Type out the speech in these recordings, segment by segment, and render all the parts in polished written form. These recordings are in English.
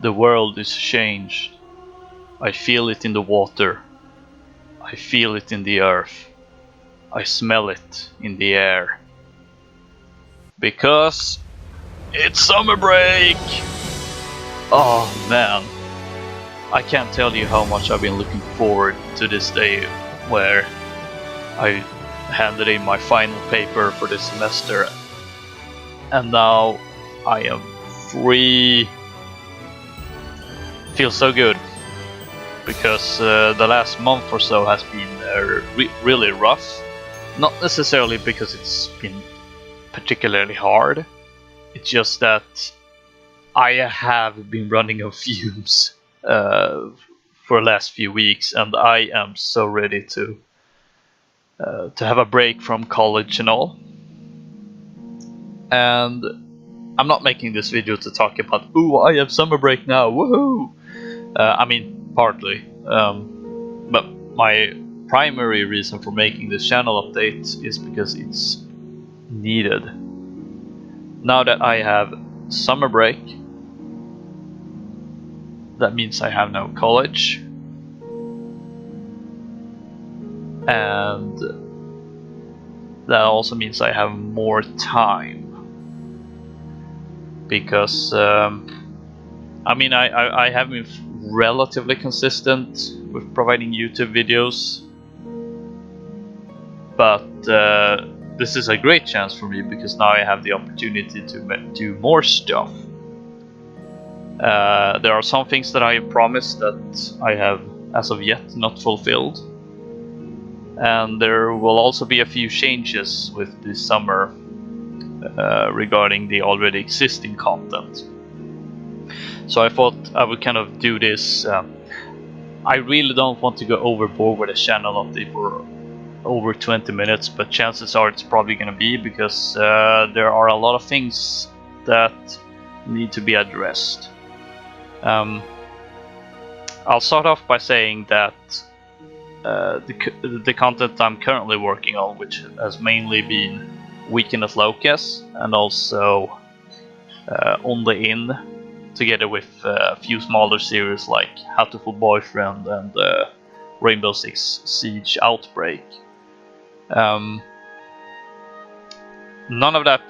The world is changed. I feel it in the water. I feel it in the earth. I smell it in the air. Because it's summer break! Oh man. I can't tell you how much I've been looking forward to this day where I handed in my final paper for this semester. And now I am free. Feels so good. Because the last month or so has been really rough. Not necessarily because it's been particularly hard. It's just that I have been running on fumes for the last few weeks, and I am so ready to have a break from college and all. And I'm not making this video to talk about, ooh, I have summer break now, woohoo! I mean, partly, but my primary reason for making this channel update is because it's needed. Now that I have summer break, that means I have no college, and that also means I have more time. Because I mean, I have been relatively consistent with providing YouTube videos, but this is a great chance for me because now I have the opportunity to do more stuff. There are some things that I have promised that I have as of yet not fulfilled, and there will also be a few changes with this summer regarding the already existing content. So I thought I would kind of do this. I really don't want to go overboard with a channel update for over 20 minutes, but chances are it's probably going to be, because there are a lot of things that need to be addressed. I'll start off by saying that the content I'm currently working on, which has mainly been Weekend at LokaCola and also On the Inn, together with a few smaller series like How to Fool Boyfriend and Rainbow Six Siege Outbreak. None of that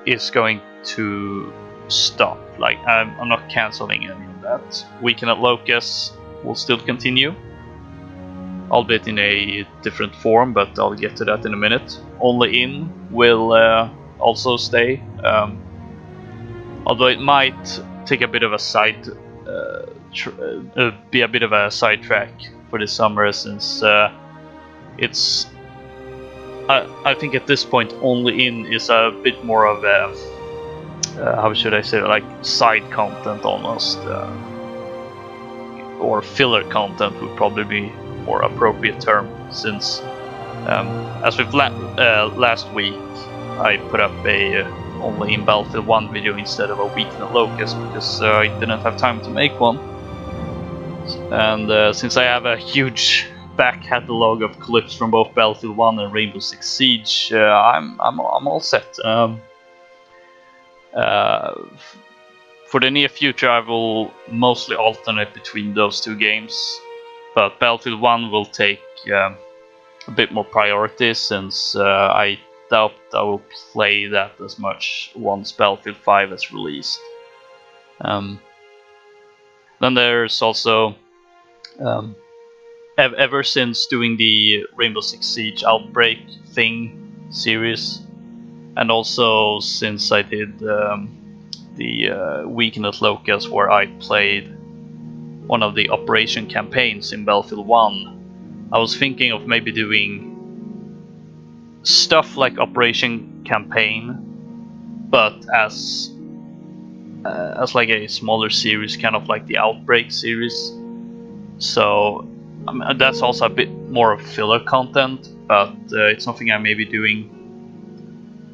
is going to stop. Like, I'm not cancelling any of that. Weekend at LokaCola will still continue, albeit in a different form, but I'll get to that in a minute. Only In will also stay, although it might take a bit of a be a bit of a sidetrack for this summer, since it's I think at this point Only In is a bit more of a how should I say, like side content almost, or filler content would probably be more appropriate term, since as with last week I put up a Only In Battlefield 1 video instead of a Weekend at LokaCola because I didn't have time to make one. And since I have a huge back catalog of clips from both Battlefield 1 and Rainbow Six Siege, I'm all set. For the near future I will mostly alternate between those two games, but Battlefield 1 will take a bit more priority, since I doubt I will play that as much once Battlefield 5 is released. Then there's also, ever since doing the Rainbow Six Siege Outbreak thing series, and also since I did the Weekend at LokaCola where I played one of the Operation campaigns in Battlefield 1, I was thinking of maybe doing stuff like Operation campaign, but as like a smaller series, kind of like the Outbreak series. So that's also a bit more of filler content, but it's something I may be doing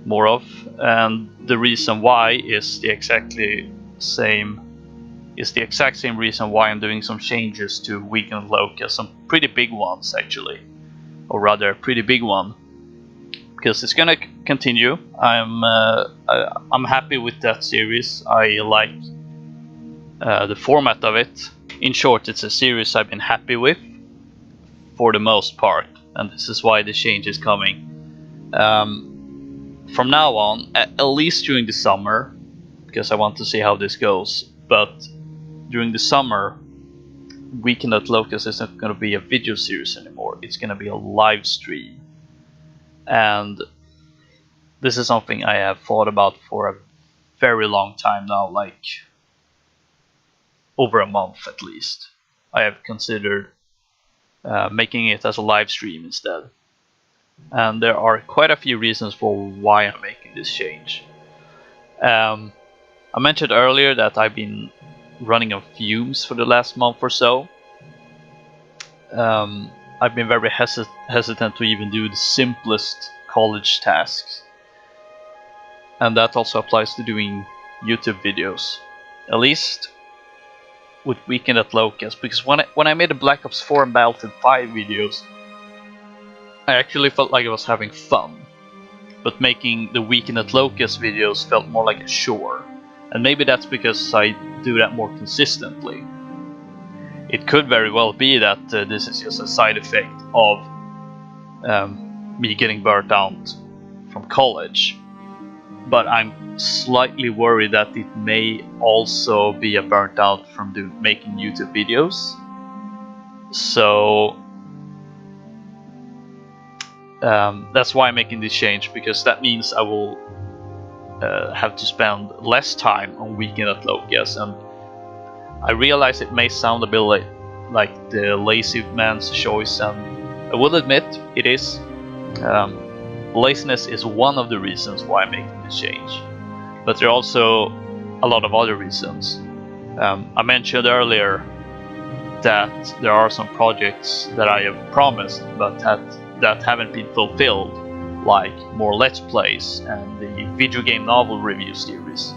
more of. And the reason why is the exact same reason why I'm doing some changes to Weekend at LokaCola, some pretty big ones actually, or rather a pretty big one, because it's gonna continue. I'm happy with that series. I like the format of it. In short, it's a series I've been happy with for the most part, and this is why the change is coming. From now on, at least during the summer, because I want to see how this goes, but during the summer, Weekend at Locust isn't going to be a video series anymore. It's going to be a live stream. And this is something I have thought about for a very long time now, like over a month at least. I have considered making it as a live stream instead. And there are quite a few reasons for why I'm making this change. I mentioned earlier that I've been running on fumes for the last month or so. I've been very hesitant to even do the simplest college tasks. And that also applies to doing YouTube videos. At least with Weekend at Locust, because when I made the Black Ops 4 and Battlefield 5 videos, I actually felt like I was having fun. But making the Weekend at Locust videos felt more like a chore. And maybe that's because I do that more consistently. It could very well be that this is just a side effect of me getting burnt out from college. But I'm slightly worried that it may also be a burnt out from making YouTube videos. So that's why I'm making this change, because that means I will have to spend less time on Weekend at Locust. And I realize it may sound a bit like the lazy man's choice, and I will admit it is. Laziness is one of the reasons why I'm making this change, but there are also a lot of other reasons. I mentioned earlier that there are some projects that I have promised but that haven't been fulfilled, like more Let's Plays and the video game novel review series.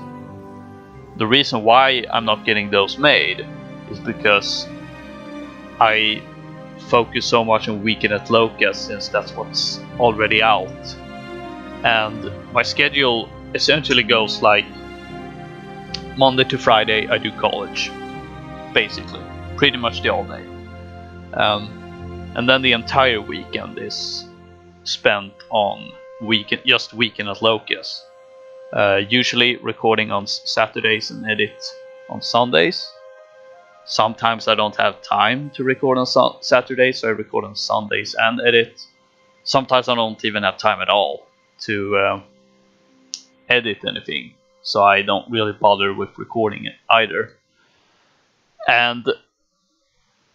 The reason why I'm not getting those made is because I focus so much on Weekend at Locust, since that's what's already out. And my schedule essentially goes like Monday to Friday I do college, basically, pretty much the all day. And then the entire weekend is spent on just Weekend at Locust. Usually recording on Saturdays and edit on Sundays. Sometimes I don't have time to record on Saturdays, so I record on Sundays and edit. Sometimes I don't even have time at all to edit anything, so I don't really bother with recording it either. And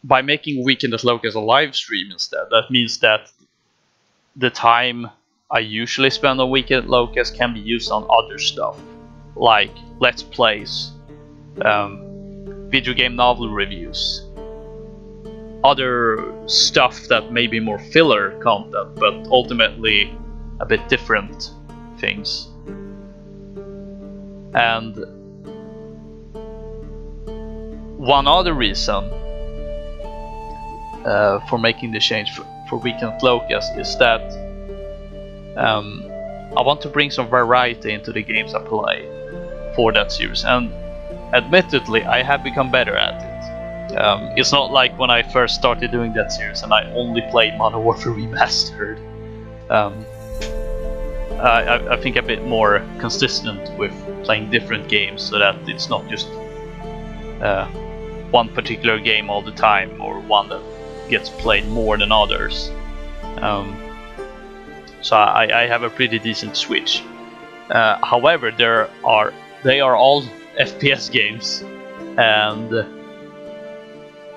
by making Weekend at Locust a live stream instead, that means that the time I usually spend on Weekend at Locust can be used on other stuff, like Let's Plays, video game novel reviews, other stuff that may be more filler content, but ultimately a bit different things. And one other reason for making the change for Weekend at Locust is that I want to bring some variety into the games I play for that series, and admittedly I have become better at it. It's not like when I first started doing that series and I only played Modern Warfare Remastered. I think a bit more consistent with playing different games, so that it's not just one particular game all the time, or one that gets played more than others. So I have a pretty decent switch. However, they are all FPS games, and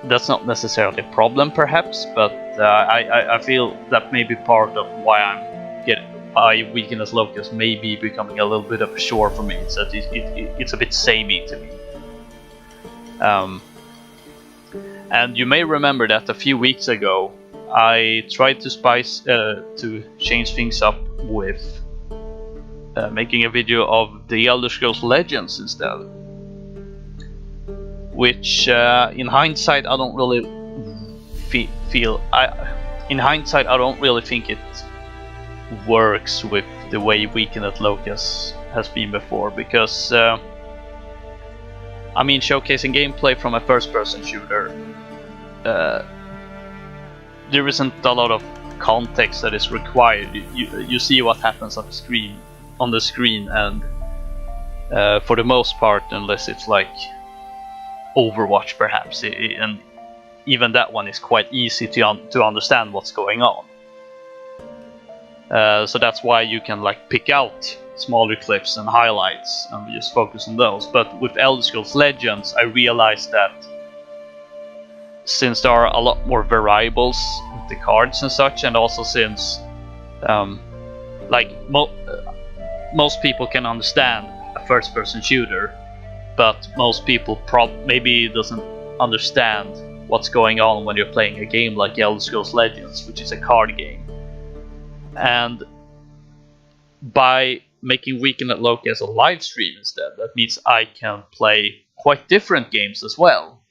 that's not necessarily a problem perhaps, but I feel that may be part of why Weekend at Locust may be becoming a little bit of a chore for me. It's that it's a bit samey to me. And you may remember that a few weeks ago I tried to change things up with making a video of the Elder Scrolls Legends instead, which in hindsight I don't really I don't really think it works with the way Weekend at Locust has been before, because I mean, showcasing gameplay from a first-person shooter, there isn't a lot of context that is required. You see what happens on the screen, and for the most part, unless it's like Overwatch perhaps, and even that one is quite easy to understand what's going on. So that's why you can like pick out smaller clips and highlights and just focus on those. But with Elder Scrolls Legends, I realized that since there are a lot more variables with the cards and such, and also since most people can understand a first-person shooter, but most people maybe doesn't understand what's going on when you're playing a game like Elder Scrolls Legends, which is a card game. And by making Weekend at Loki as a live stream instead, that means I can play quite different games as well.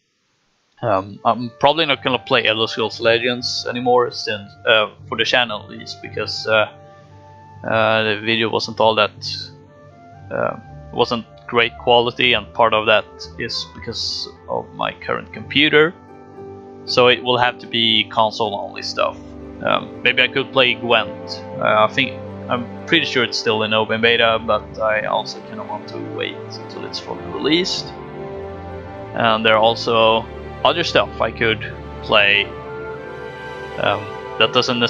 I'm probably not gonna play Elder Scrolls Legends anymore, since for the channel at least, because the video wasn't all that wasn't great quality, and part of that is because of my current computer. So it will have to be console only stuff. Maybe I could play Gwent. I'm pretty sure it's still in open beta, but I also kind of want to wait until it's fully released. And there are also other stuff I could play that doesn't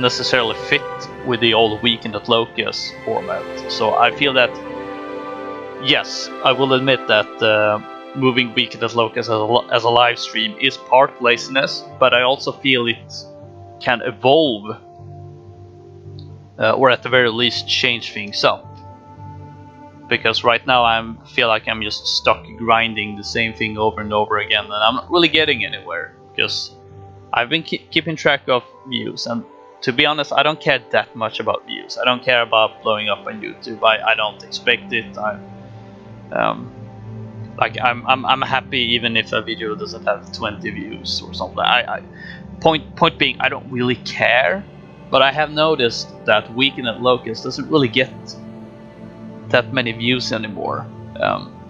necessarily fit with the old Weekend at Locus format. So I feel that, yes, I will admit that moving Weekend at Locus as a live stream is part laziness, but I also feel it can evolve, or at the very least change things up. Because right now I feel like I'm just stuck grinding the same thing over and over again, and I'm not really getting anywhere, because I've been keeping track of views, and to be honest, I don't care that much about views. I don't care about blowing up on YouTube. I don't expect it. I'm happy even if a video doesn't have 20 views or something. Point being, I don't really care, but I have noticed that Weekend at Locust doesn't really get that many views anymore.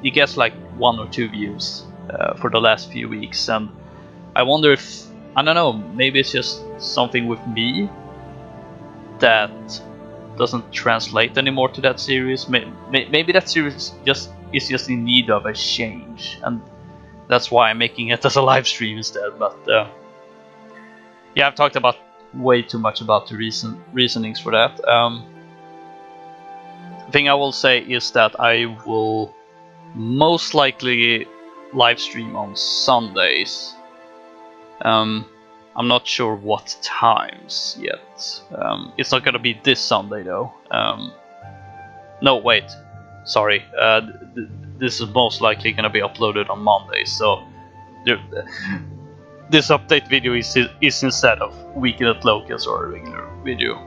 It gets like 1 or 2 views for the last few weeks, and I wonder if, I don't know, maybe it's just something with me that doesn't translate anymore to that series. Maybe that series is just in need of a change, and that's why I'm making it as a live stream instead. But yeah, I've talked about way too much about the reasonings for that. The thing I will say is that I will most likely live stream on Sundays. I'm not sure what times yet. It's not gonna be this Sunday though. No, wait. Sorry. This is most likely gonna be uploaded on Monday. So this update video is instead of Weekend at Locus or a regular video.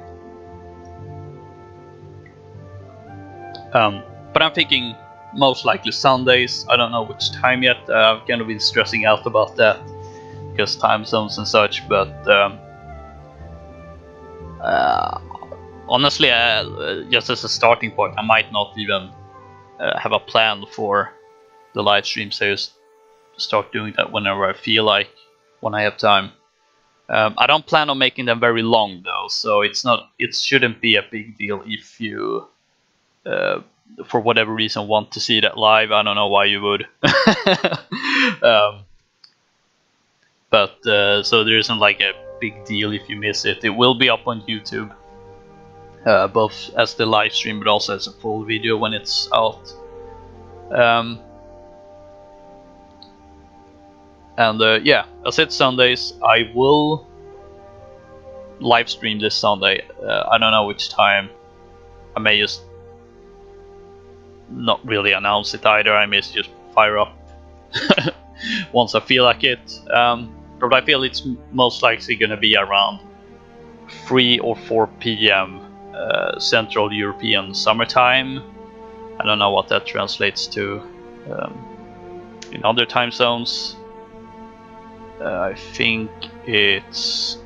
But I'm thinking most likely Sundays. I don't know which time yet. I've kind of been stressing out about that because time zones and such. But honestly, just as a starting point, I might not even have a plan for the live streams. I just start doing that whenever I feel like, when I have time. I don't plan on making them very long though, so it shouldn't be a big deal if you for whatever reason want to see that live. I don't know why you would. But so there isn't like a big deal if you miss it. It will be up on YouTube, both as the live stream but also as a full video when it's out. And yeah, as it's Sundays, I will live stream this Sunday. I don't know which time. I may just not really announce it either. I may just fire up once I feel like it. But I feel it's most likely going to be around 3 or 4 p.m. Central European summertime. I don't know what that translates to in other time zones. I think it's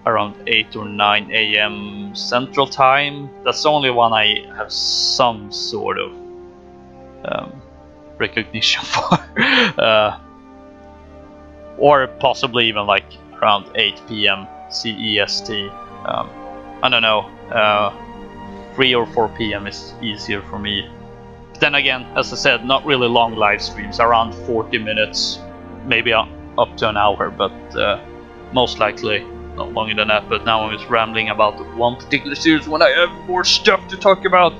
around 8 or 9 a.m. Central Time. That's the only one I have some sort of recognition for. Or possibly even like around 8 p.m. CEST. I don't know. 3 or 4 p.m. is easier for me. But then again, as I said, not really long live streams, around 40 minutes, maybe up to an hour, but most likely not longer than that. But now I'm just rambling about one particular series when I have more stuff to talk about.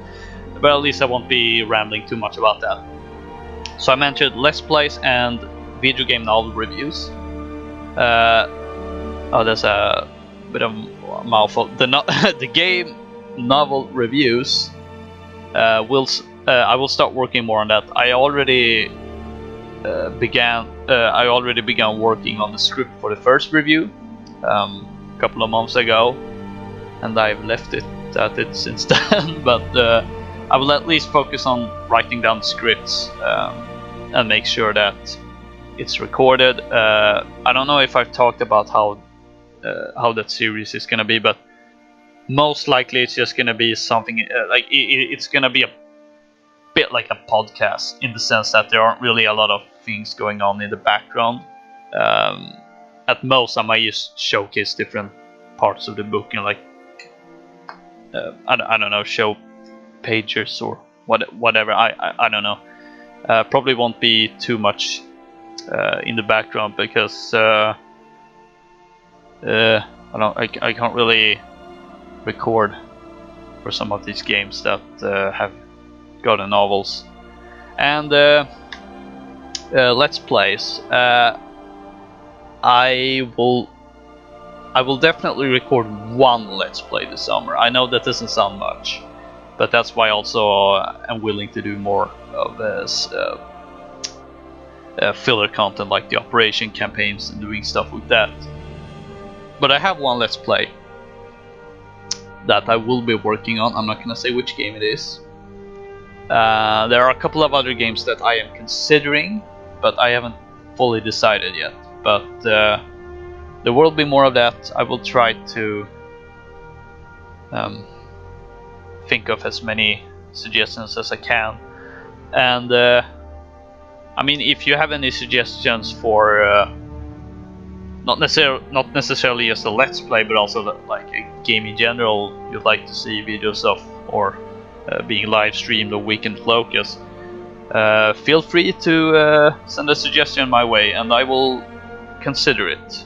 But at least I won't be rambling too much about that. So I mentioned Let's Plays and video game novel reviews. Oh, that's a bit of a mouthful. The game novel reviews I will start working more on that. I already began working on the script for the first review a couple of months ago, and I've left it at it since then. But I will at least focus on writing down scripts and make sure that it's recorded. I don't know if I've talked about how that series is gonna be, but most likely it's just gonna be something like it's gonna be a bit like a podcast, in the sense that there aren't really a lot of things going on in the background. At most, I might just showcase different parts of the book and like I don't know, show pages or whatever. I don't know. Probably won't be too much in the background because I can't really record for some of these games that have gotten novels. And Let's Plays. I will definitely record one Let's Play this summer. I know that doesn't sound much, but that's why also I'm willing to do more of this filler content, like the operation campaigns and doing stuff with that. But I have one Let's Play that I will be working on. I'm not gonna say which game it is. There are a couple of other games that I am considering, but I haven't fully decided yet. But there will be more of that. I will try to think of as many suggestions as I can. And I mean, if you have any suggestions for not necessarily just a Let's Play, but also like a game in general you'd like to see videos of, or being live streamed or Weekend Locust, feel free to send a suggestion my way and I will consider it.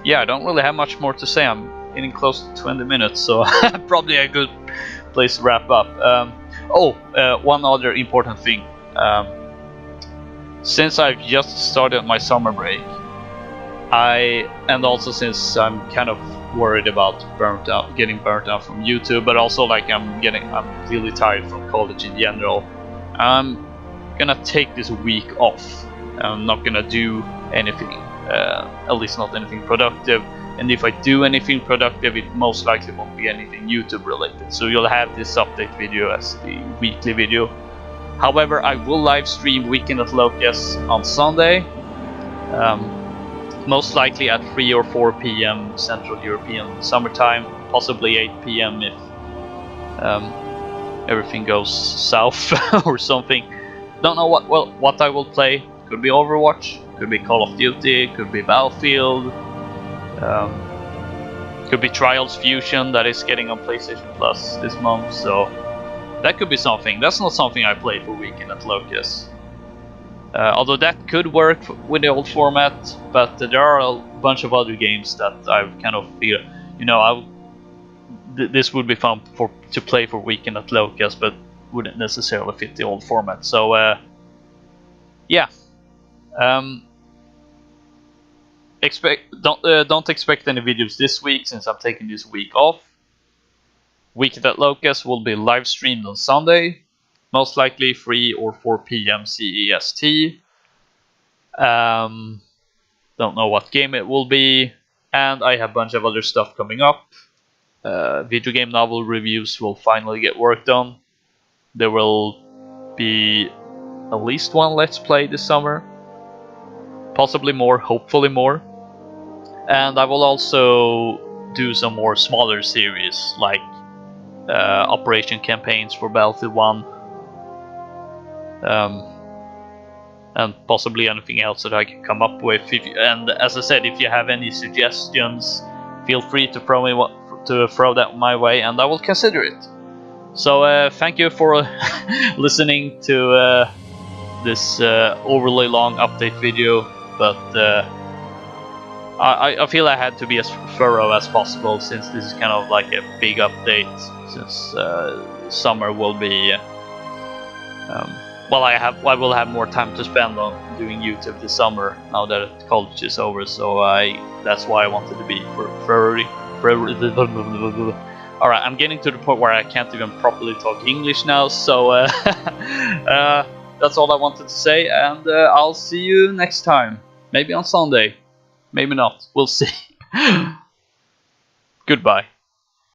Yeah, I don't really have much more to say. I'm getting close to 20 minutes, so probably a good place to wrap up. One other important thing. Since I've just started my summer break, and also since I'm kind of worried about getting burnt out from YouTube, but also like I'm really tired from college in general, I'm gonna take this week off. I'm not gonna do anything, at least not anything productive. And if I do anything productive, it most likely won't be anything YouTube related. So you'll have this update video as the weekly video. However, I will live stream Weekend at Locust on Sunday, most likely at 3 or 4 p.m. Central European summertime, possibly 8 p.m. if everything goes south or something. Don't know what I will play. Could be Overwatch, could be Call of Duty, could be Battlefield, could be Trials Fusion that is getting on PlayStation Plus this month, so that could be something. That's not something I played for Weekend at Locust. Although that could work with the old format, but there are a bunch of other games that I've kind of feel, this would be fun to play for Weekend at Locust, but wouldn't necessarily fit the old format. So yeah, don't expect any videos this week since I'm taking this week off. Weekend at Locust will be live streamed on Sunday, most likely 3 or 4 p.m. CEST. Don't know what game it will be, and I have a bunch of other stuff coming up. Video game novel reviews will finally get worked on. There will be at least one Let's Play this summer, possibly more, hopefully more. And I will also do some more smaller series like operation campaigns for Battlefield 1, and possibly anything else that I can come up with. And as I said, if you have any suggestions, feel free to throw that my way, and I will consider it. So thank you for listening to this overly long update video, but I feel I had to be as thorough as possible, since this is kind of like a big update, since summer will be well, I will have more time to spend on doing YouTube this summer now that college is over. So that's why I wanted to be thorough. Alright, I'm getting to the point where I can't even properly talk English now, so that's all I wanted to say, and I'll see you next time. Maybe on Sunday, maybe not, we'll see. Goodbye.